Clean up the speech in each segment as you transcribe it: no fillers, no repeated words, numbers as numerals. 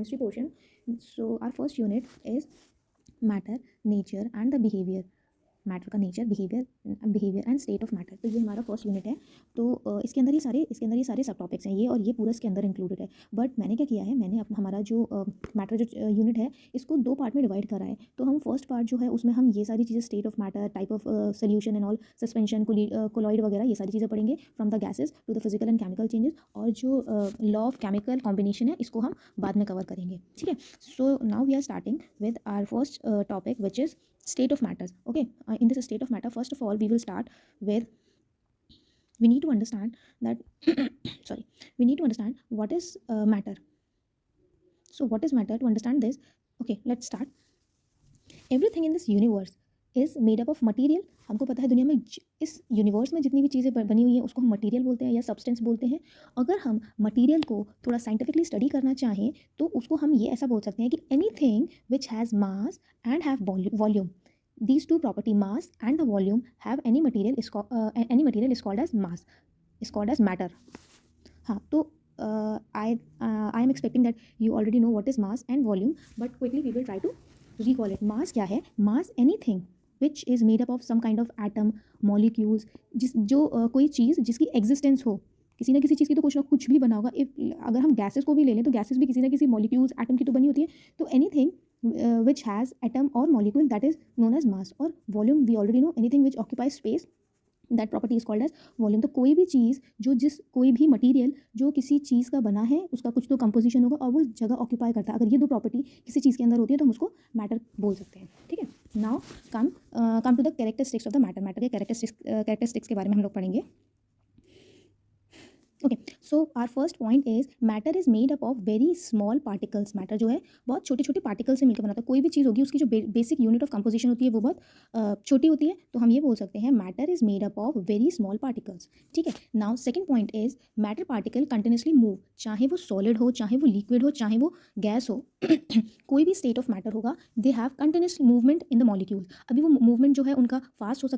chemistry portion. So our first unit is matter, nature and the behavior. Matter का nature, behaviour and state of matter. तो ये हमारा first unit है। तो इसके अंदर ये सारे सब टॉपिक्स हैं, ये और ये पूरा इसके अंदर इंक्लूडेड है। बट मैंने क्या किया है, मैंने हमारा जो मैटर जो यूनिट है इसको दो पार्ट में डिवाइड करा है। तो हम फर्स्ट पार्ट जो है उसमें हम ये सारी चीज़ें, state of matter, type of solution and all, suspension, colloid वगैरह, ये सारी चीज़ें पढ़ेंगे, from the gases to the physical and chemical changes. और जो लॉ ऑफ केमिकल कॉम्बिनेशन है इसको हम बाद में कवर करेंगे, ठीक है। So now we are starting with our first topic which is state of matters. Okay, in this state of matter, first of all we will start with, we need to understand that sorry, we need to understand what is matter. So what is matter? To understand this, okay, let's start. Everything in this universe is made up of material. हमको पता है दुनिया में इस universe में जितनी भी चीज़ें बनी हुई हैं उसको हम मटेरियल बोलते हैं या सब्सटेंस बोलते हैं। अगर हम मटेरियल को थोड़ा साइंटिफिकली स्टडी करना चाहें तो उसको हम ये ऐसा बोल सकते हैं कि anything which has mass and have volume, these two property, mass and the volume, have any material is called as mass, is called as matter. हाँ, तो I am expecting that you already know what is mass and volume, but quickly we will try to recall it. mass क्या है? mass anything which is made up of some kind of atom, molecules, कोई चीज़ जिसकी existence हो, किसी ना किसी चीज़ की तो कुछ भी बना होगा। अगर हम गैसेस को भी ले लें तो गैसेस भी किसी ना किसी मॉलिक्यूल्स, एटम की तो बनी होती है। तो anything which has atom or molecule, that is known as mass. और volume we already know, anything which occupies space, that property is called as volume. तो कोई भी चीज़ कोई भी मटेरियल जो किसी चीज़ का बना है उसका कुछ तो कंपोजिशन होगा और वो जगह ऑक्यूपाई करता है। अगर ये दो प्रॉपर्टी किसी चीज़ के अंदर होती है तो हम उसको मैटर बोल सकते हैं, ठीक है। Now come to the characteristics of the matter. Matter के कैरेक्टरिस्टिक्स के बारे में हम लोग पढ़ेंगे। Okay, so our first point is matter is made up of very small particles. Matter जो है बहुत छोटे छोटे पार्टिकल से मिलकर बनाता है। कोई भी चीज़ होगी उसकी जो बेसिक यूनिट ऑफ कंपोजिशन होती है वो बहुत छोटी होती है, तो हम ये बोल सकते हैं matter is made up of very small particles, ठीक है। Now second point is matter particle continuously move, चाहे वो सॉलिड हो, चाहे वो लिक्विड हो, चाहे वो गैस हो कोई भी स्टेट ऑफ मैटर होगा, they have continuous movement in the molecule. अभी वो मूवमेंट जो है उनका फास्ट हो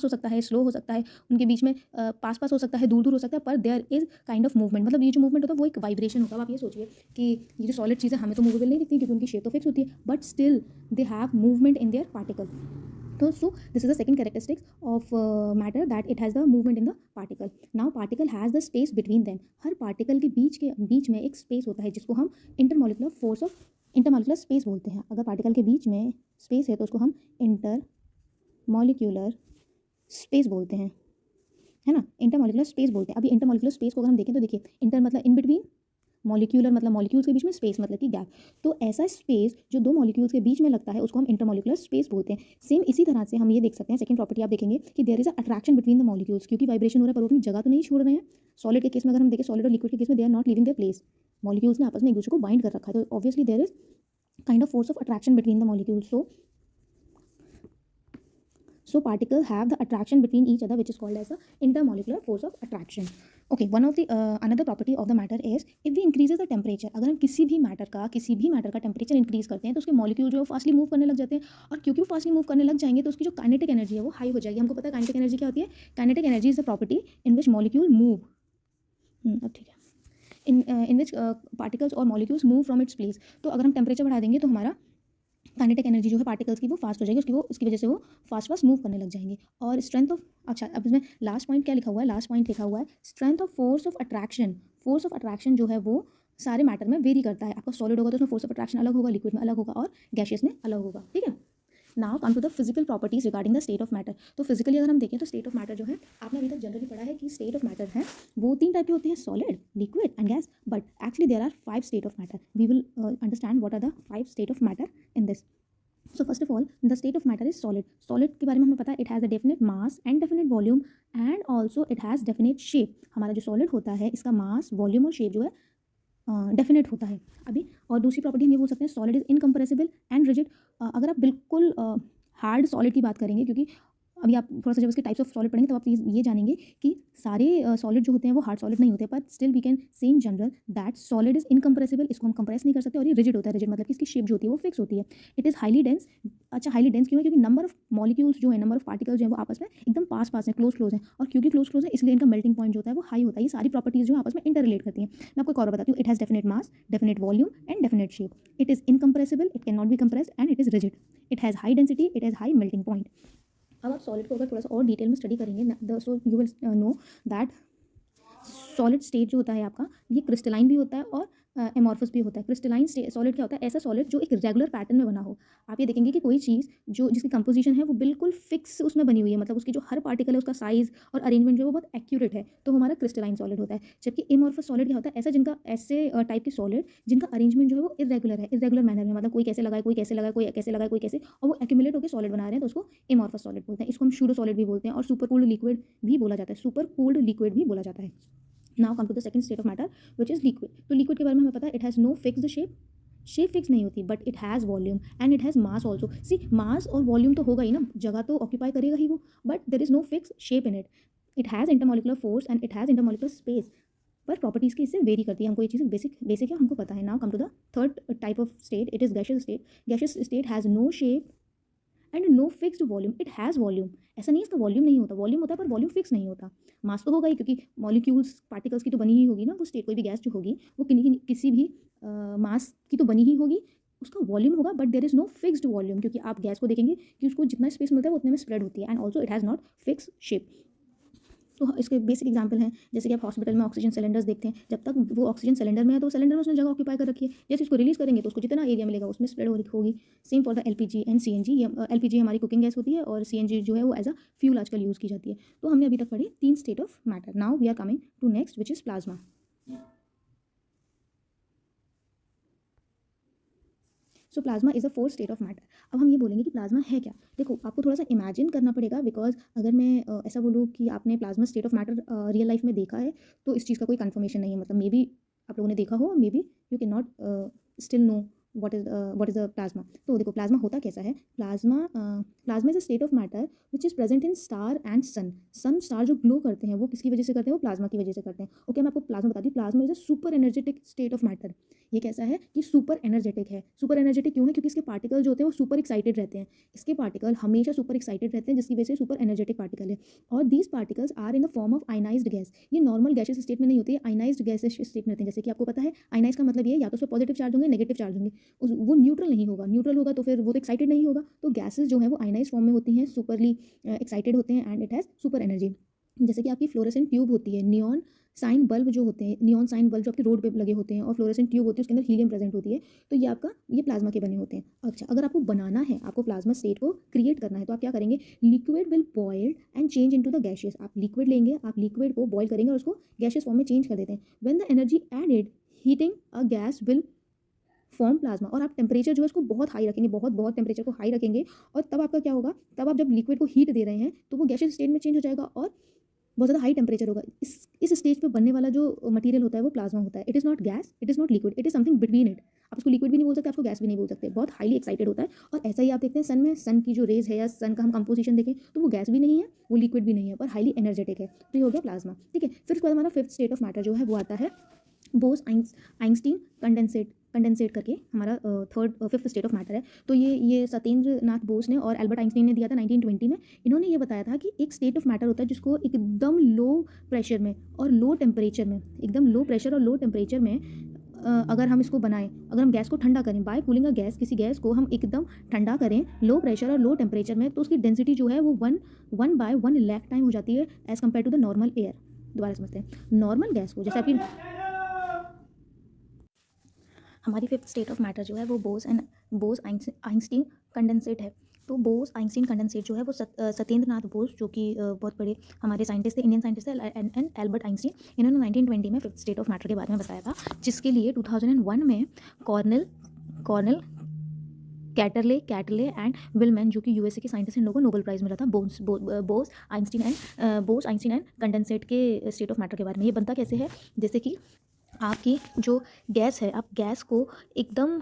सकता है, स्लो हो सकता है, उनके बीच में पास हो सकता है, दूर हो सकता है, पर there is kind of movement. मतलब ये जो मूवमेंट होता है वो एक वाइब्रेशन होगा। अब आप ये सोचिए कि ये जो सॉलिड चीज़ें हमें तो मूवेबल नहीं दिखती क्योंकि उनकी शेप तो फिक्स होती है, but still they have movement in their particle. So this is the second characteristics of matter, that it has the movement in the particle. Now particle has the space between them. Her particle के बीच में एक space होता है जिसको हम intermolecular space बोलते हैं। अगर पार्टिकल के बीच में स्पेस है तो उसको हम इंटरमॉलिक्यूलर स्पेस बोलते हैं, है ना। इंटरमॉलिक्यूलर स्पेस बोलते हैं। अभी इंटरमॉलिक्यूलर स्पेस को अगर हम देखें तो देखिए, इंटर मतलब इन बिटवीन, मॉलिक्यूलर मतलब मॉलिक्यूल्स के बीच में, स्पेस मतलब कि गैप। तो ऐसा स्पेस जो दो मॉलिक्यूल्स के बीच में लगता है उसको हम इंटरमॉलिक्यूलर स्पेस बोलते हैं। सेम इसी तरह से हम ये देख सकते हैं, सेकंड प्रॉपर्टी आप देखेंगे कि there is a attraction between the molecules, क्योंकि वाइब्रेशन हो रहा है पर वो अपनी जगह तो नहीं छोड़ रहे हैं। सॉलिड के केस में अगर हम देखें, सॉलिड और लिक्विड के केस में they are not living their place, molecules ने आपस में एक दूसरे को बाइंड कर रखा है, तो obviously there is kind of force of attraction between the molecules. So particles have the attraction between each other, which is called as the intermolecular force of attraction. Okay, one of the another property of the matter is if we increases the temperature. अगर हम किसी भी matter का temperature increase करते हैं तो उसके molecule जो है फास्टली मूव करने लग जाते हैं, और क्योंकि वो फास्टली मूव करने लग जाएंगे तो उसकी जो काइनेटिक एनर्जी है वो हाई हो जाएगी। हमको पता है काइनेटिक एनर्जी क्या होती है। Kinetic energy is the property in which molecule move, अब ठीक है, इन विच पार्टिकल्स और molecules move from its place. तो अगर हम टेम्परेचर बढ़ा देंगे तो हमारा काइनेटिक एनर्जी जो है पार्टिकल्स की वो फास्ट हो जाएगी, उसकी वजह से वो फास्ट मूव करने लग जाएंगे। और स्ट्रेंथ ऑफ, अच्छा अब इसमें लास्ट पॉइंट क्या लिखा हुआ है, लास्ट पॉइंट लिखा हुआ है strength of force of attraction. Force of attraction जो है वो सारे मैटर में वेरी करता है। आपका सॉलिड होगा तो उसमें फोर्स ऑफ अट्रैक्शन अलग होगा, लिक्विड में अलग होगा और गैशियस में अलग होगा, ठीक है। Now come to the physical properties regarding the state of matter. तो फिजिकली अगर हम देखें तो स्टेट ऑफ मैटर जो है, आपने अभी तक जनरली पढ़ा है कि स्टेट ऑफ मैटर है वो 3 टाइप के होते हैं, solid, liquid and gas, but actually there are 5 state of matter. We will understand what are the 5 state of matter in this. So first of all, the state of matter is solid. Solid के बारे में हमें पता है, it has a definite mass and definite volume and also it has definite shape. हमारा जो solid होता है इसका mass, volume और shape जो है डेफिनेट होता है। अभी और दूसरी प्रॉपर्टी हम ये बोल सकते हैं, solid is incompressible and rigid. अगर आप बिल्कुल हार्ड सॉलिड की बात करेंगे, क्योंकि अभी आप थोड़ा सा जब इसके टाइप्स ऑफ सॉलिड पढ़ेंगे तो आप ये जानेंगे कि सारे सॉलिड जो होते हैं वो हार्ड सॉलिड नहीं होते, पर still we can say in general that solid is incompressible, इसको हम कंप्रेस नहीं कर सकते, और ये रिजिड होता है। रिजिड मतलब कि इसकी शेप जो होती है वो फिक्स होती है। It is highly dense. अच्छा, हाईली डेंस क्यों है? क्योंकि नंबर ऑफ मॉलिक्यूल्स जो है, नंबर ऑफ पार्टिकल्स जो है वो आपस में एकदम पास पास हैं, क्लोज हैं, और क्योंकि क्लोज है इसलिए इनका मेल्टिंग पॉइंट जो होता है वो हाई होता है। ये सारी प्रॉपर्टीज जो है आपस में इंटर रिलेट करती हैं। मैं आपको एक और बताती हूँ। It has definite mass, definite volume and definite shape. It is incompressible, it can not be compressed, and it is rigid. It has high density, it has high melting point. अब आप सॉलिड को अगर थोड़ा सा और detail में study करेंगे so you will know that solid state जो होता है आपका, ये क्रिस्टलाइन भी होता है और एमॉर्फस भी होता है। क्रिस्टलाइन सॉलिड क्या होता है? ऐसा सॉलिड जो एक रेगुलर पैटर्न में बना हो। आप ये देखेंगे कि कोई चीज़ जो जिसकी कंपोजिशन है वो बिल्कुल फिक्स उसमें बनी हुई है, मतलब उसकी जो हर पार्टिकल है उसका साइज और अरेंजमेंट जो है वो बहुत एक्यूरेट है, तो हमारा क्रिस्टलाइन सॉलिड होता है। जबकि एमॉर्फस सॉलिड क्या होता है? ऐसे टाइप के सॉलिड जिनका अरेंजमेंट जो है वो इरेगुलर है, इरेगुलर मैनर में, मतलब कोई कैसे लगाए, कोई कैसे लगाए, कोई कैसे लगाए, कोई कैसे, और वो एक्यूमुलेट होकर सॉलिड बना रहे हैं, तो उसको एमॉर्फस सॉलिड बोलते हैं। इसको हम सूडो सॉलिड भी बोलते हैं और सुपर कूल्ड लिक्विड भी बोला जाता है, सुपर कूल्ड लिक्विड भी बोला जाता है। Now come to the second state of matter which is liquid. तो लिक्विड के बारे में हमें पता है, it has no fixed shape, shape fix नहीं होती, but it has volume and it has mass also. See, mass और वॉल्यूम तो होगा ही ना, जगह तो ऑक्यूपाई करेगा ही वो, but there is no fix shape in it. It has intermolecular force and it has intermolecular space, पर प्रॉपर्टीज़ की इससे वेरी करती है। हमको ये चीज़ें बेसिक है, हमको पता है। Now come to the third type of state, it is gaseous state. Gaseous state has no shape and no fixed volume. It has volume, ऐसा नहीं है इसका वॉल्यूम नहीं होता, वॉल्यूम होता है पर वॉल्यूम फिक्स नहीं होता। मास तो होगा ही, क्योंकि मॉलिक्यूल्स पार्टिकल्स की तो बनी ही होगी ना वो स्टेट। कोई भी गैस जो होगी वो किसी भी मास की तो बनी ही होगी, उसका वॉल्यूम होगा, but there is no fixed volume, क्योंकि आप गैस को देखेंगे कि उसको जितना स्पेस मिलता है वो उतने में स्प्रेड होती है, and also it has not fix shape. तो इसके बेसिक एग्जांपल हैं, जैसे कि आप हॉस्पिटल में ऑक्सीजन सिलेंडर्स देखते हैं, जब तक वो ऑक्सीजन सिलेंडर में है तो सिलेंडर में उसने जगह ऑक्यूपाई कर रखी है। जैसे इसको रिलीज करेंगे तो उसको जितना एरिया मिलेगा उसमें स्प्रेड होगी। Same for the LPG and CNG. ये एलपीजी हमारी कुकिंग गैस होती है और सीएनजी जो है वो एज अ फ्यूल आजकल यूज़ की जाती है। तो हमने अभी तक पढ़ी 3 state of matter. Now we are coming to next which is plasma. So plasma is a fourth state of matter. अब हम ये बोलेंगे कि प्लाज्मा है क्या। देखो, आपको थोड़ा सा इमेजिन करना पड़ेगा, बिकॉज अगर मैं ऐसा बोलूँ कि आपने plasma state of matter real life में देखा है तो इस चीज़ का कोई कंफर्मेशन नहीं है। मतलब मे बी आप लोगों ने देखा हो, maybe you can not still know what is a plasma. तो देखो, प्लाज्मा होता कैसा है। Plasma is a state of matter which is present in star and sun. Sun star जो ग्लो करते हैं वो किसकी वजह से करते हैं? वो प्लाज्मा की वजह से करते हैं। ओके, मैं आपको प्लाज्मा बता दी। Plasma is a super energetic state of matter. ये कैसा है कि सुपर एनर्जेटिक है। सुपर एनर्जेटिक क्यों है? क्योंकि इसके पार्टिकल जो होते हैं वो सुपर एक्साइटेड रहते हैं। इसके पार्टिकल हमेशा सुपर एक्साइटेड रहते हैं, जिसकी वजह से सुपर एनर्जेटिक पार्टिकल है। और these particles are in the form of ionised gas. ये नॉर्मल गैसेस स्टेट में नहीं होती है, आयनाइज्ड गैसेस स्टेट में रहते हैं। जैसे कि आपको पता है आयनाइज का मतलब ये या तो उसमें पॉजिटिव चार्ज होंगे, नेगेटिव चार्ज होंगे, वो न्यूट्रल नहीं होगा। न्यूट्रल होगा तो फिर वो तो एक्साइटेड नहीं होगा। तो गैसेस जो है वो आयनाइज फॉर्म में होती हैं, सुपरली एक्साइटेड होते हैं, and it has super energy. जैसे कि आपकी फ्लोरेसेंट ट्यूब होती है, नियॉन साइन बल्ब जो होते हैं, नियॉन साइन बल्ब जो आपके रोड पे लगे होते हैं, और फ्लोरेसेंट ट्यूब होती है, उसके अंदर हीलियम प्रेजेंट होती है। तो ये प्लाज्मा के बने होते हैं। अच्छा, अगर आपको बनाना है, आपको प्लाज्मा स्टेट को क्रिएट करना है, तो आप क्या करेंगे? Liquid will boiled and change into the gaseous. आप लिक्विड लेंगे, आप लिक्विड को बॉयल करेंगे और उसको गैशियस फॉर्म में चेंज कर देते हैं। When the energy added heating a gas will form plasma. और आप टेम्परेचर जो है उसको बहुत हाई रखेंगे, बहुत बहुत टेम्परेचर को हाई रखेंगे, और तब आपका क्या होगा? तब आप जब लिक्विड को हीट दे रहे हैं तो वो गैशियस स्टेट में चेंज हो जाएगा और बहुत ज़्यादा हाई टेम्परेचर होगा। इस स्टेज पे बनने वाला जो मटेरियल होता है वो प्लाज्मा होता है। It is not gas, it is not liquid, it is something between it. आप उसको लिक्विड भी नहीं बोल सकते, आपको गैस भी नहीं बोल सकते। बहुत हाईली एक्साइटेड होता है। और ऐसा ही आप देखते हैं सन में, सन की जो रेज है या सन का हम कंपोजिशन देखें तो वो गैस भी नहीं है, वो लिक्विड भी नहीं है, पर हाईली एनर्जेटिक है। तो ये हो गया प्लाज्मा। ठीक है, फिर उसके बाद हमारा फिफ्थ स्टेट ऑफ मैटर जो है वो आता है बोस आइंस्टीन कंडेंसेट करके हमारा फिफ्थ स्टेट ऑफ मैटर है। तो ये सत्येंद्र नाथ बोस ने और एल्बर्ट आइंस्टीन ने दिया था 1920 में। इन्होंने ये बताया था कि एक स्टेट ऑफ मैटर होता है जिसको एकदम लो प्रेशर में और लो टेम्परेचर में, एकदम लो प्रेशर और लो टेम्परेचर में अगर हम इसको बनाएं, अगर हम गैस को ठंडा करें, बाय कूलिंग अ गैस, किसी गैस को हम एकदम ठंडा करें लो प्रेशर और लो टेम्परेचर में, तो उसकी डेंसिटी जो है वो 1/1 लाख टाइम हो जाती है as compare to the normal air. दोबारा समझते हैं। नॉर्मल गैस को, जैसे आपकी हमारी फिफ्थ स्टेट ऑफ मैटर जो है वो बोस आइंस्टीन कंडेंसेट है। तो बोस आइंस्टीन कंडेंसेट जो है वो सत्येंद्र नाथ बोस, जो कि बहुत बड़े हमारे साइंटिस्ट थे, इंडियन साइंटिस्ट थे, एंड एल्बर्ट आइंस्टीन, इन्होंने 1920 में फिफ्थ स्टेट ऑफ मैटर के बारे में बताया था, जिसके लिए 2001 में कॉर्नेल कैटरले एंड विलमैन, जो कि यूएसए के साइंटिस्ट, इन लोगों को नोबेल प्राइज़ मिला था बोस आइंस्टीन एंड कंडेंसेट के स्टेट ऑफ मैटर के बारे में। ये बनता कैसे है? जैसे कि आपकी जो गैस है, आप गैस को एकदम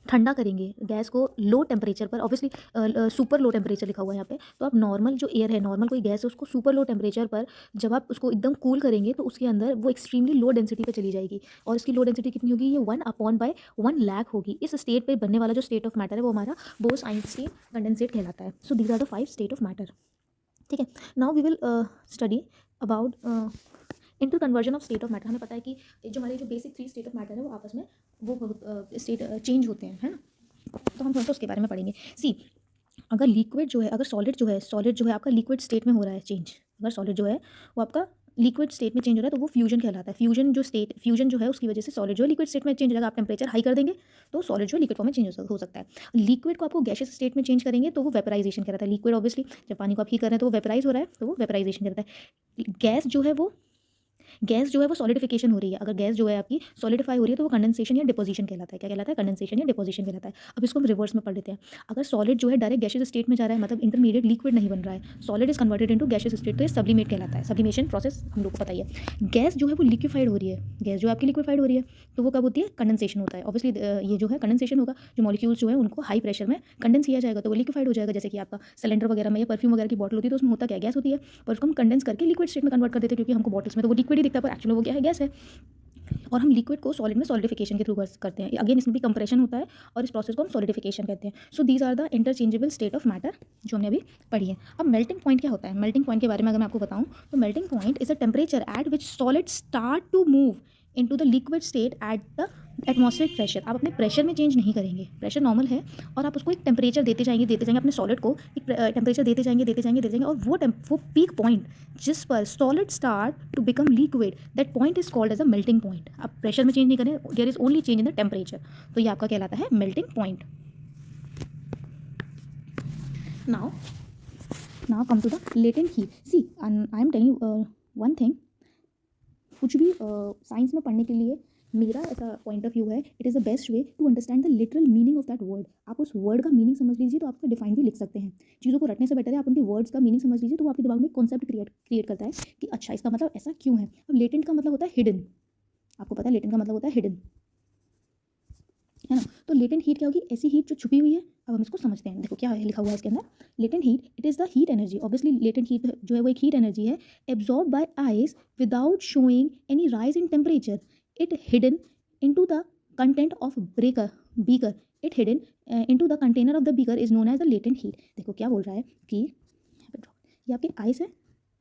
ठंडा करेंगे गैस को लो टेम्परेचर पर, ऑब्वियसली सुपर लो टेम्परेचर लिखा हुआ है यहाँ पे, तो आप नॉर्मल जो एयर है, नॉर्मल कोई गैस है, उसको सुपर लो टेम्परेचर पर जब आप उसको एकदम कूल करेंगे तो उसके अंदर वो एक्सट्रीमली लो डेंसिटी पे चली जाएगी, और इसकी लो डेंसिटी कितनी होगी, ये 1/1 लाख होगी। इस स्टेट पे बनने वाला जो स्टेट ऑफ मैटर है वो हमारा बोस-आइंस्टीन कंडेंसेट कहलाता है। So these are the 5 state of matter. ठीक है, now we will study about interconversion of state of matter. हमें पता है कि जो हमारे जो बेसिक 3 स्टेट ऑफ मैटर है वो आपस में वो स्टेट चेंज होते हैं, है ना, तो हम थोड़ा सा उसके बारे में पढ़ेंगे। सी, अगर लिक्विड जो है, अगर सॉलिड जो है आपका लिक्विड स्टेट में हो रहा है चेंज, अगर सॉलिड जो है वो आपका लिक्विड स्टेट में चेंज हो रहा है तो वो फ्यूजन कहलाता है। फ्यूजन जो है उसकी वजह से सॉलिड जो है लिक्विड स्टेट में चेंज हो जाएगा। आप टेम्परेचर हाई कर देंगे तो सॉलिड जो है लिक्विड फॉर्म में चेंज हो सकता है। लिक्विड को आपको गैसियस स्टेट में चेंज करेंगे तो वो वेपराइजेशन कहलाता है। लिक्विड ऑब्वियसली जब पानी को आप हीट कर रहे हैं तो वो वेपराइज हो रहा है, तो वो वेपराइजेशन कहलाता है। गैस जो है वो सॉलिडिफिकेशन हो रही है। अगर गैस जो है आपकी सॉलिडिफाई हो रही है तो वो कंडेंसेशन या डिपोजिशन कहलाता है। क्या कहलाता है? कंडेंसेशन या डिपोजिशन कहलाता है। अब इसको हम रिवर्स में पढ़ लेते हैं। अगर सॉलिड जो है डायरेक्ट गैसियस स्टेट में जा रहा है, मतलब इंटरमीडिएट लिक्विड नहीं बन रहा है, solid is converted into gaseous state, तो ये सब्लिमेट कहलाता है। सब्लिमेशन प्रोसेस हम लोग को पता ही है। गैस जो है वो लिक्विफाइड हो रही है, गैस जो आपकी लिक्विफाइड हो रही है तो वो कब होती है? कंडेंसेशन होता है। ऑब्वियसली ये जो है कंडेंसेशन होगा, जो मॉलिक्यूल्स जो है उनको हाई प्रेशर में कंडेंस किया जाएगा तो वो लिक्विफाइड हो जाएगा। जैसे कि आपका सिलेंडर वगैरह में या परफ्यूम वगैरह की बॉटल होती है तो उसमें होता क्या है? गैस होती है, पर उसको हम कंडेंस करके लिक्विड स्टेट में कन्वर्ट कर देते हैं, क्योंकि हमको बॉटल्स में तो वो लिक्विड ही दिखता है पर एक्चुअली वो क्या है? गैस है। और हम लिक्विड को सॉलिड में सॉलिडिफिकेशन के थ्रू करते हैं। अगेन इसमें भी कंप्रेशन होता है और इस प्रोसेस को हम सॉलिडिफिकेशन कहते हैं। So these are the interchangeable state of matter जो हमने अभी पढ़ी है। अब मेल्टिंग पॉइंट क्या होता है? मेल्टिंग पॉइंट के बारे में अगर मैं आपको बताऊं तो melting point is a temperature at which solid start to move into the liquid state at the atmospheric pressure. आप अपने प्रेशर में चेंज नहीं करेंगे, प्रेशर नॉर्मल है और आप उसको एक टेम्परेचर देते जाएंगे अपने सॉलिड को एक टेम्परेचर देते जाएंगे और वो पीक पॉइंट जिस पर solid start to become liquid, that point is called as a melting point. आप प्रेशर में चेंज नहीं करें, there is only change in the temperature, तो ये आपका कहलाता है melting point. Now come to the latent heat. See, I am telling one thing, कुछ भी साइंस में पढ़ने के लिए मेरा ऐसा पॉइंट ऑफ व्यू है, it is the best way to understand the literal meaning of that word. आप उस वर्ड का मीनिंग समझ लीजिए तो आपका डिफाइन भी लिख सकते हैं। चीज़ों को रटने से बेटर है आप उनके वर्ड्स का मीनिंग समझ लीजिए, तो वो आपके दिमाग में कॉन्सेप्ट क्रिएट करता है कि अच्छा इसका मतलब ऐसा क्यों है। अब लेटेंट का मतलब होता है हिडन, आपको पता है लेटेंट का मतलब होता है हिडन, है ना। तो लेटेंट हीट क्या होगी? ऐसी हीट जो छुपी हुई है। अब हम इसको समझते हैं। देखो क्या है लिखा हुआ है इसके अंदर, latent heat it is the heat energy. Obviously latent heat जो है वो एक हीट एनर्जी है, absorb by ice without showing any rise in temperature, it hidden into the content of beaker, it hidden into the container of the beaker is known as the latent heat. देखो क्या बोल रहा है कि ये आपके ice है,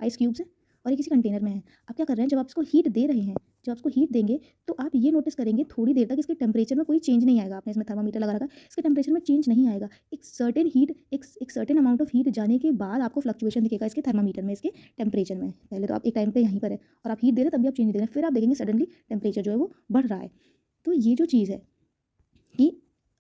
ice cubes है और ये किसी कंटेनर में है। आप क्या कर रहे हैं, जब आप इसको हीट दे रहे हैं, जब आपको हीट देंगे तो आप ये नोटिस करेंगे थोड़ी देर तक इसके टेम्परेचर में कोई चेंज नहीं आएगा। आपने इसमें थर्मामीटर लगा रखा है, इसके टेम्परेचर में चेंज नहीं आएगा। एक सर्टेन अमाउंट ऑफ हीट जाने के बाद आपको फ्लक्चुएशन दिखेगा इसके थर्मामीटर में, इसके टेम्परेचर में। पहले तो आप एक टाइम पे यहीं पर है और आप हीट दे रहे हैं तब भी आप चेंज दे रहे हैं, फिर आप देखेंगे सडनली टेम्परेचर जो है वो बढ़ रहा है। तो ये जो चीज़ है कि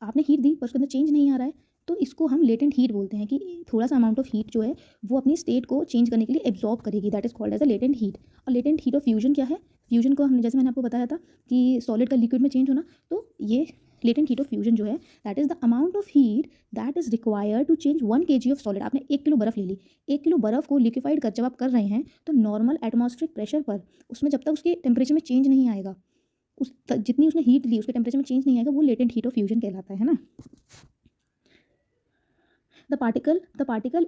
आपने हीट दी पर उसके अंदर चेंज नहीं आ रहा है, तो इसको हम लेटेंट हीट बोलते हैं कि थोड़ा सा अमाउंट ऑफ हीट जो है वो अपनी स्टेट को चेंज करने के लिए एब्जॉर्ब करेगी, that is called as a latent heat. और लेटेंट हीट ऑफ फ्यूजन क्या है? फ्यूजन को हमने, जैसे मैंने आपको बताया था कि सॉलिड का लिक्विड में चेंज होना, तो ये लेटेंट हीट ऑफ फ्यूजन जो है that is the amount of heat that is required to change 1 kg of solid. आपने 1 किलो बर्फ ले ली, 1 किलो बर्फ को लिक्विफाइड जब आप कर रहे हैं तो नॉर्मल एटमॉस्फेरिक प्रेशर पर उसमें जब तक उसके टेम्परेचर में चेंज नहीं आएगा, उस जितनी उसने हीट ली उसके टेम्परेचर में चेंज नहीं आएगा, वो लेटेंट हीट ऑफ फ्यूजन कहलाता है ना। The particle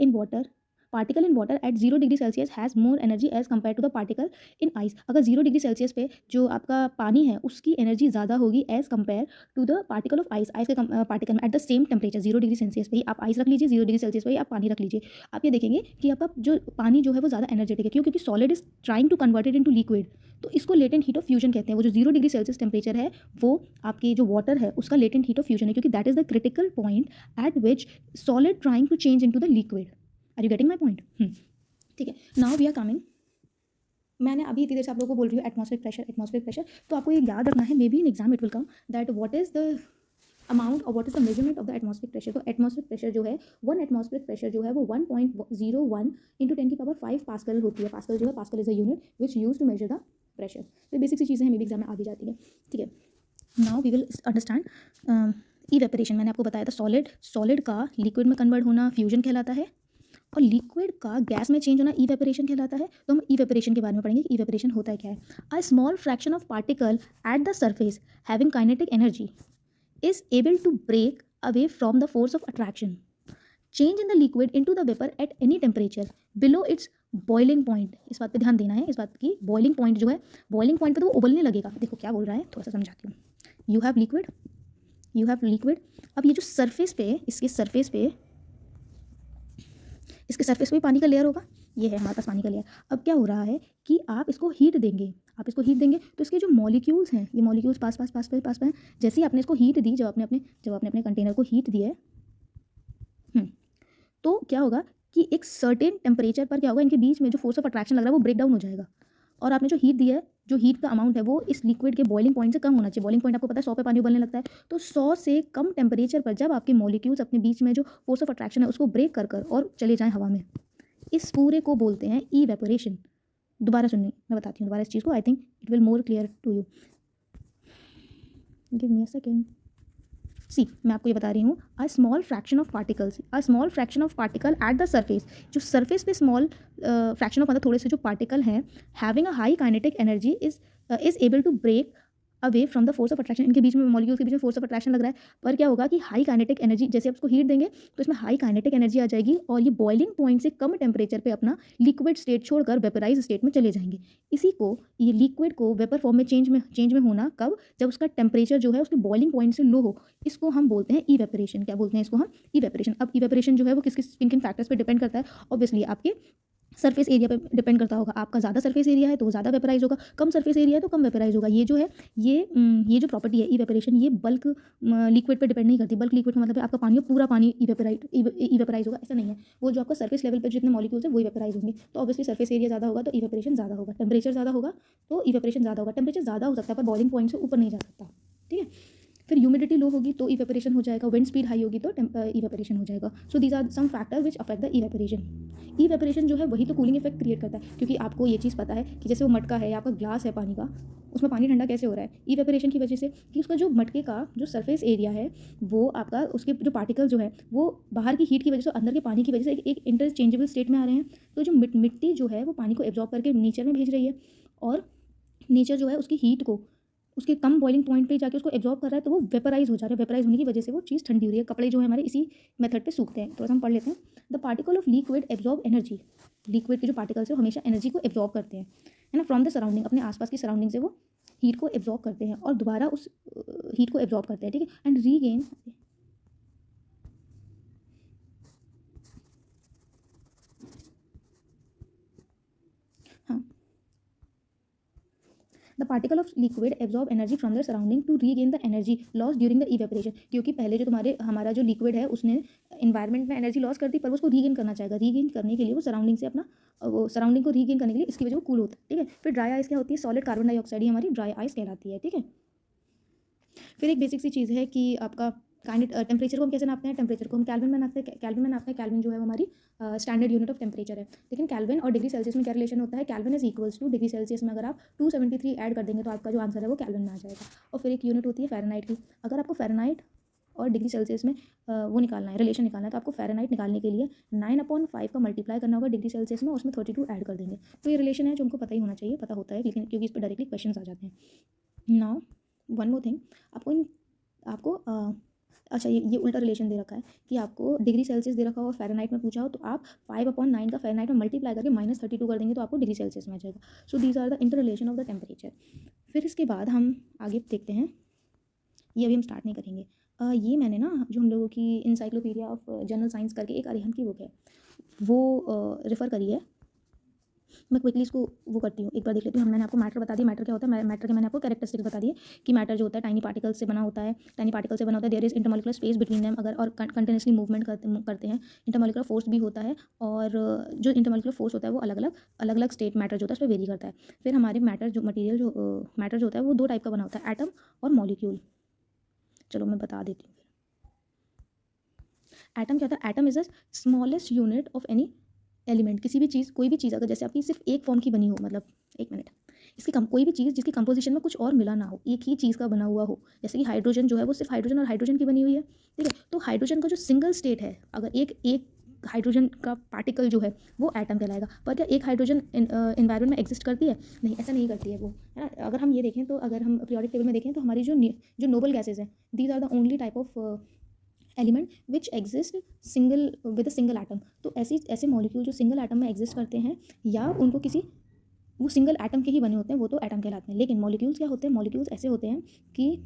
in water at 0 degree Celsius has more energy as compare to the particle in ice. अगर 0 डिग्री सेल्सियस पे जो आपका पानी है उसकी एनर्जी ज़्यादा होगी as compare to the particle of ice. Ice के पार्टिकल में at the same temperature 0 degree Celsius पे ही आप आइस रख लीजिए, 0 डिग्री सेल्सियस पे ही आप पानी रख लीजिए, आप ये देखेंगे कि आपका जो पानी जो है वो ज़्यादा एनर्जेटिक है। क्यों? क्योंकि solid is trying to convert it into liquid, तो इसको लेटेंट हीट ऑफ फ्यूजन कहते हैं। वो जो 0 डिग्री सेल्सियस टेम्परेचर है वो आपकी जो वाटर है उसका लेटेंट हीट ऑफ फ्यूजन है, क्योंकि that is the critical point at which solid trying to change into the liquid. Are you getting my point? ठीक है, नाउ वी आर कमिंग, मैंने अभी इतनी देर से आप लोगों को बोल रही हूँ एटमॉस्फेरिक प्रेशर, तो आपको ये याद रखना है, maybe in exam it will come that what is the amount और what is the measurement of the atmospheric pressure. तो एटमॉस्फेरिक प्रेशर जो है, 1 एटमॉस्फेरिक प्रेशर जो है वो 1.01 इंटू 10⁵ पास्कल होती है। पास्कल जो है, pascal is a unit which use to measure the pressure. तो बेसिक सी चीज़ें हैं, मे बी एग्जाम में आ भी जाती है। ठीक है, now we will understand evaporation. मैंने आपको बताया था सॉलिड का लिक्विड में कन्वर्ट होना फ्यूजन कहलाता है और लिक्विड का गैस में चेंज होना इवेपोरेशन कहलाता है। तो हम इवेपोरेशन के बारे में पढ़ेंगे कि इवेपोरेशन होता है क्या है। अ small fraction of particle at the surface having kinetic energy is able to break away from the force of attraction, change in the liquid into the vapor at any temperature below its boiling point. इस बात पे ध्यान देना है, इस बात की boiling point जो है, बॉइलिंग पॉइंट पे तो वो उबलने लगेगा. देखो क्या बोल रहा है, थोड़ा सा समझाती हूँ. You have liquid. अब ये जो सरफेस पे, इसके सरफेस पे पानी का लेयर होगा. ये है हमारे पास पानी का लेयर. अब क्या हो रहा है कि आप इसको हीट देंगे तो इसके जो मॉलिक्यूल्स हैं, ये मॉलिक्यूल्स पास हैं. जैसे ही आपने इसको हीट दी, जब आपने अपने कंटेनर को हीट दिया है, तो क्या होगा कि एक सर्टेन टेम्परेचर पर क्या होगा, इनके बीच में जो फोर्स ऑफ अट्रैक्शन लग रहा है वो ब्रेक डाउन हो जाएगा. और आपने जो हीट दी है, जो हीट का अमाउंट है वो इस लिक्विड के बॉइलिंग पॉइंट से कम होना चाहिए. बॉइलिंग पॉइंट आपको पता है 100 पे पानी उबलने लगता है. तो 100 से कम टेम्परेचर पर जब आपके मॉलिक्यूल्स अपने बीच में जो फोर्स ऑफ अट्रैक्शन है उसको ब्रेक कर और चले जाएं हवा में, इस पूरे को बोलते हैं इवेपोरेशन. दोबारा सुनिए, मैं बताती हूँ दोबारा इस चीज़ को. I think it will more clear to you. Give me a second. See, मैं आपको ये बता रही हूँ, a small fraction of particle at the surface. जो सरफेस पे स्मॉल फ्रैक्शन ऑफ, मतलब थोड़े से जो पार्टिकल हैं, having a high kinetic energy is able to break away from the force of attraction. इनके बीच में, मॉलिक्यूल्स के बीच में फोर्स ऑफ अट्रैक्शन लग रहा है, पर क्या होगा कि हाई काइनेटिक एनर्जी, जैसे आप उसको हीट देंगे तो इसमें हाई काइनेटिक एनर्जी आ जाएगी और ये बॉइलिंग पॉइंट से कम टेम्परेचर पे अपना लिक्विड स्टेट छोड़कर वेपराइज स्टेट में चले जाएंगे. इसी को, ये लिक्विड को वेपर फॉर्म में चेंज में होना कब, जब उसका टेम्परेचर जो है उसके बॉइलिंग पॉइंट से लो हो. इसको हम बोलते हैं इवेपोरेशन. क्या बोलते हैं इसको हम? इवेपोरेशन. अब इवेपोरेशन जो है वो किन फैक्टर्स पे डिपेंड करता है? ऑब्वियसली आपके सरफेस एरिया पे डिपेंड करता होगा. आपका ज़्यादा सरफेस एरिया है तो वो ज़्यादा वेपराइज होगा, कम सरफेस एरिया है तो कम वेपराइज होगा. ये जो है, ये जो प्रॉपर्टी है इवेपोरेशन, ये बल्क लिक्विड पे डिपेंड नहीं करती. बल्क लिक्विड का मतलब है आपका पानी, पूरा पानी इवेपराइज होगा, ऐसा नहीं है. वो जो आपका सरफेस लेवल पे जितने मॉलिक्यूल्स है वो इवेपराइज होंगे. तो ऑब्वियसली सरफेस एरिया ज़्यादा होगा तो इवेपोरेशन ज़्यादा होगा. टेम्परेचर ज़्यादा होगा तो इवेपोरेशन ज़्यादा होगा. टेम्परेचर ज़्यादा हो सकता है पर बॉइलिंग पॉइंट से ऊपर नहीं जा सकता. ठीक है. फिर ह्यूमिडिटी लो होगी तो इवेपोरेशन हो जाएगा. विंड स्पीड हाई होगी तो इवेपोरेशन हो जाएगा. So these are some factor which affect the evaporation. Evaporation जो है वही तो कूलिंग इफेक्ट क्रिएट करता है, क्योंकि आपको ये चीज़ पता है कि जैसे वो मटका है, आपका ग्लास है पानी का, उसमें पानी ठंडा कैसे हो रहा है? इवेपोरेशन की वजह से. कि उसका जो मटके का जो सरफेस एरिया है वो आपका, उसके जो पार्टिकल जो है वो बाहर की हीट की वजह से, अंदर के पानी की वजह से एक इंटरचेंजेबल स्टेट में आ रहे हैं. तो जो मिट्टी जो है वो पानी को एब्जॉर्ब करके नेचर में भेज रही है और नेचर जो है उसकी हीट को उसके कम बॉइलिंग पॉइंट पे जाके उसको एब्जॉर्ब कर रहा है, तो वो वेपराइज हो जा रहा है. वेपराइज होने की वजह से वो चीज़ ठंडी हो रही है. कपड़े जो है हमारे इसी मेथड पे सूखते हैं. थोड़ा सा हम पढ़ लेते हैं. The particle of liquid absorb energy. Liquid के जो पार्टिकल्स है वो हमेशा एनर्जी को एब्जॉर्ब करते हैं, है ना, फ्रॉम द सराउंडिंग. अपने आसपास की सराउंडिंग से वो हीट को एब्जॉर्ब करते हैं और दोबारा उस हीट को एब्जॉर्ब करते हैं. ठीक है. And regain. हाँ, the particle of liquid absorb energy from the surrounding to regain the energy loss during the evaporation. क्योंकि पहले जो हमारा जो लिक्विड है उसने इन्वायरमेंट में एनर्जी लॉस कर दी, पर वो उसको रीगेन करना चाहेगा. रीगेन करने के लिए वो सराउंडिंग से अपना, वो सराउंडिंग को रीगेन करने के लिए इसकी वजह वो कूल होता है. ठीक है. फिर ड्राई आइस क्या होती है? सॉलिड कार्बन डाइऑक्साइड ही हमारी ड्राई आइस कहलाती है. ठीक है. फिर एक बेसिक सी चीज़ है कि आपका टेम्परेचर को हम कैसे नापते हैं? टेम्परेचर को हम कैल्विन में नापते हैं. कैल्विन जो है वो हमारी स्टैंडर्ड यूनिट ऑफ टेम्परेचर है. लेकिन कैल्विन और डिग्री सेल्सियस में क्या रिलेशन होता है? Kelvin is equals to degree Celsius में अगर आप 273 ऐड कर देंगे तो आपका जो आंसर है वो कैल्विन में आ जाएगा. और फिर एक यूनिट होती है फ़ारेनहाइट की. अगर आपको फ़ारेनहाइट और डिग्री सेल्सियस में वो निकालना है, रिलेशन निकालना है, तो आपको फ़ारेनहाइट निकालने के लिए 9/5 का मल्टीप्लाई करना होगा डिग्री सेल्सियस में, उसमें 32 ऐड कर देंगे. तो ये रिलेशन है जो हमको पता ही होना चाहिए, पता होता है, लेकिन क्योंकि इस पर डायरेक्टली क्वेश्चन आ जाते हैं. नाउ वन मोर थिंग, आपको अच्छा, ये उल्टा रिलेशन दे रखा है कि आपको डिग्री सेल्सियस दे रखा हो और फ़ारेनहाइट में पूछा हो, तो आप 5/9 का फ़ारेनहाइट में मल्टीप्लाई करके -32 कर देंगे तो आपको डिग्री सेल्सियस में आ जाएगा. So these are the interrelation of the temperature. फिर इसके बाद हम आगे देखते हैं, ये अभी हम स्टार्ट नहीं करेंगे. ये मैंने ना, जो हम लोगों की इंसाइक्लोपीडिया ऑफ जनरल साइंस करके एक अरिहंत की बुक है, वो रेफ़र करी है. मैं क्विकली इसको वो करती हूँ, एक बार देख लेती हूँ. मैंने आपको मैटर बता दिया. मैटर क्या होता है? मैटर के मैंने आपको कैरेक्टरिस्टिक्स बता दिए कि मैटर जो होता है टाइनी पार्टिकल से बना होता है. There is intermolecular space between them, अगर और कंटिन्यूसली मूवमेंट करते हैं. इंटरमॉलिक्यूलर फोर्स भी होता है, और जो इंटरमॉलिक्यूलर फोर्स होता है वो अलग अलग स्टेट मैटर जो होता है उस पर वेरी करता है. फिर हमारे मैटर जो होता है वो दो टाइप का बना होता है, एटम और मॉलिक्यूल. चलो मैं बता देती हूँ. एटम क्या होता है? Atom is the smallest unit of any element. किसी भी चीज़, कोई भी चीज़ अगर जैसे आपकी सिर्फ एक फॉर्म की बनी हो, मतलब एक मिनट, इसकी कोई भी चीज़ जिसकी कंपोजिशन में कुछ और मिला ना हो, एक ही चीज़ का बना हुआ हो, जैसे कि हाइड्रोजन जो है वो सिर्फ हाइड्रोजन और हाइड्रोजन की बनी हुई है. ठीक है. तो हाइड्रोजन का जो सिंगल स्टेट है, अगर एक हाइड्रोजन का पार्टिकल जो है वो एटम कहलाएगा। पर क्या एक हाइड्रोजन इन्वायरमेंट में एग्जिस्ट करती है? नहीं, ऐसा नहीं करती है वो, है ना। अगर हम ये देखें तो अगर हम पीरियोडिक टेबल में देखें तो हमारी जो नोबल गैसेज हैं, these are the only type of element which exist single with a single atom. तो ऐसे मॉलिक्यूल जो सिंगल एटम में एग्जिस्ट करते हैं या उनको किसी वो सिंगल एटम के ही बने होते हैं, वो तो एटम कहलाते हैं। लेकिन मॉलिक्यूल्स क्या होते हैं? मॉलिक्यूल्स ऐसे होते हैं कि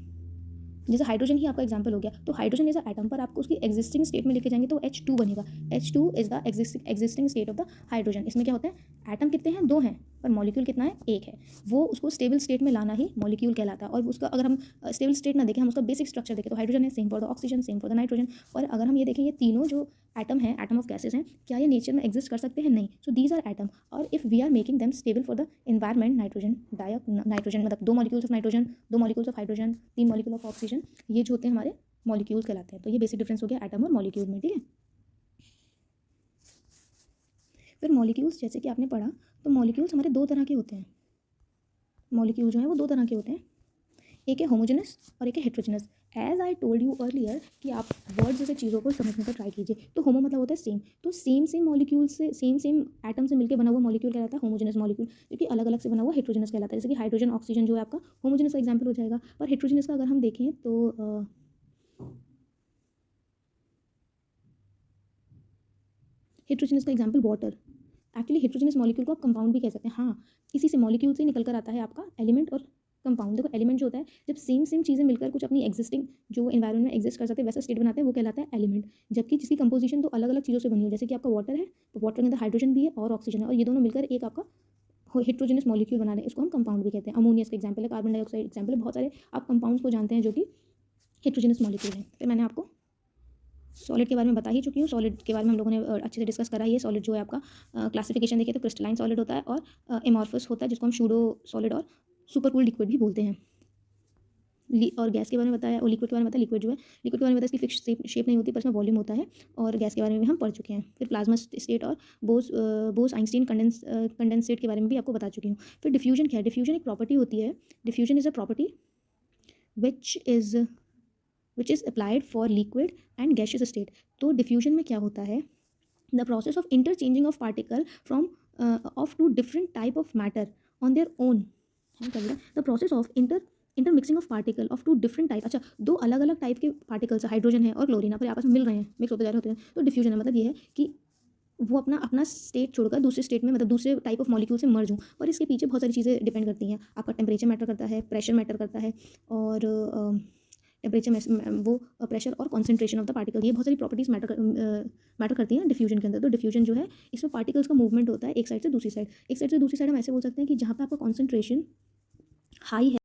जैसे हाइड्रोजन ही आपका एग्जांपल हो गया, तो हाइड्रोजन इज अ एटम, पर आपको उसकी एग्जिस्टिंग स्टेट में लेके जाएंगे तो H2 बनेगा। H2 is the existing state of the hydrogen. इसमें क्या होता है? एटम कितने हैं? 2 हैं, पर मॉलिक्यूल कितना है? 1 है। वो उसको स्टेबल स्टेट में लाना ही मॉलिक्यूल कहलाता है। और उसका अगर हम स्टेबल स्टेट ना देखें, हम उसका बेसिक स्ट्रक्चर देखें तो हाइड्रोजन है, same for the oxygen, same for the nitrogen. और अगर हम ये देखें, ये तीनों जो एटम है, एटम ऑफ गैसेज हैं, क्या ये नेचर में एग्जिस्ट कर सकते हैं? नहीं। सो दीज आर एटम, और if we are making them stable for the environment, nitrogen मतलब 2 molecules of nitrogen, 2 molecules of hydrogen, 3 molecule of oxygen, ये जो होते हैं हमारे मॉलिक्यूल्स कहलाते हैं। तो ये बेसिक डिफरेंस हो गया एटम और मॉलिक्यूल में, ठीक है। फिर मॉलिक्यूल्स जैसे कि आपने पढ़ा, तो मॉलिक्यूल्स हमारे 2 तरह के होते हैं। मॉलिक्यूल जो है वो 2 तरह के होते हैं, एक है होमोजेनस और एक है heterogeneous. As I told you earlier कि आप वर्ड्स जैसे चीज़ों को समझने का ट्राई कीजिए। तो होमो मतलब होता है सेम, तो सेम मॉलिक्यूल से सेम एटम से मिलकर बना हुआ मॉलिक्यूल कहलाता है होमोजेनस मॉलिक्यूल, क्योंकि अलग अलग से बना हुआ हेट्रोजेनस कहलाता है। जैसे कि हाइड्रोजन ऑक्सीजन जो है आपका होमोजेनस का एग्जाम्पल हो जाएगा। पर हेट्रोजेनस का अगर हम देखें तो हेट्रोजेनस का example water. Actually heterogeneous molecule को आप कंपाउंड भी कह सकते हैं। हाँ, इसी से मॉलिक्यूल से निकल कर आता है आपका एलिमेंट और कंपाउंड। देखो एलिमेंट जो होता है, जब सेम चीज़ें मिलकर कुछ अपनी एग्जिस्टिंग जो एनवायरमेंट में एग्जिस्ट कर सकते हैं वैसा स्टेट बनाते हैं, वो कहलाता है एलिमेंट। जबकि जिसकी कंपोजिशन तो अलग अलग चीज़ों से बनी हो, जैसे कि आपका वाटर है, तो वाटर के अंदर हाइड्रोजन भी है और ऑक्सीजन है, और ये दोनों मिलकर एक आपका हेट्रोजेनस मॉलिक्यूल बना रहे हैं, इसको हम कंपाउंड भी कहते हैं। अमोनिया का एग्जाम्पल है, कार्बन डाइऑक्साइड एग्जाम्पल है, बहुत सारे आप कंपाउंड्स को जानते हैं जो कि हेट्रोजेनस मॉलिक्यूल है। फिर मैंने आपको सॉलिड के बारे में बता ही चुकी हूँ। सॉलिड के बारे में हम लोगों ने अच्छे से डिस्कस करा ही है। सॉलिड जो है आपका क्लासिफिकेशन देखिए तो क्रिस्टलाइन सॉलिड होता है और एमॉर्फस होता है, जिसको हम सूडो सॉलिड और सुपर कूल लिक्विड भी बोलते हैं। और गैस के बारे में बताया और लिक्विड के बारे में बताया। लिक्विड जो है, लिक्विड के बारे में बताया, इसकी फिक्स शेप नहीं होती, पर इसमें वॉल्यूम होता है। और गैस के बारे में भी हम पढ़ चुके हैं। फिर प्लाज्मा स्टेट और बोस आइंस्टीन कंडेंसेट के बारे में भी आपको बता चुकी हूँ। फिर डिफ्यूजन क्या है? डिफ्यूजन एक प्रॉपर्टी होती है। Diffusion is a property which is applied for liquid and gaseous state. तो डिफ्यूजन में क्या होता है? The process of interchanging of particle from of two different type of matter on their own. The process of intermixing of particle of two different type. अच्छा, 2 अलग अलग type के particles, hydrogen है और क्लोरीन, पर आपस में मिल रहे हैं, मिक्स होते जा रहे होते हैं, तो डिफ्यूजन है। मतलब ये है कि वो अपना स्टेट छोड़कर दूसरे स्टेट में, मतलब दूसरे टाइप ऑफ मॉलिक्यूल से मर्ज हों। और इसके पीछे बहुत सारी चीज़ें डिपेंड करती हैं। आपका टेम्परेचर मैटर करता है, प्रेशर मैटर करता है, और टेम्परेचर में वो प्रेशर और कॉन्सेंट्रेशन ऑफ द पार्टिकल, ये बहुत सारी प्रॉपर्टीज मैटर करती हैं डिफ्यूजन के अंदर। तो डिफ्यूजन जो है, इसमें पार्टिकल्स का मूवमेंट होता है एक साइड से दूसरी साइड। एक साइड से दूसरी साइड हम ऐसे बोल सकते हैं कि जहाँ पे आपका कॉन्सेंट्रेशन हाई है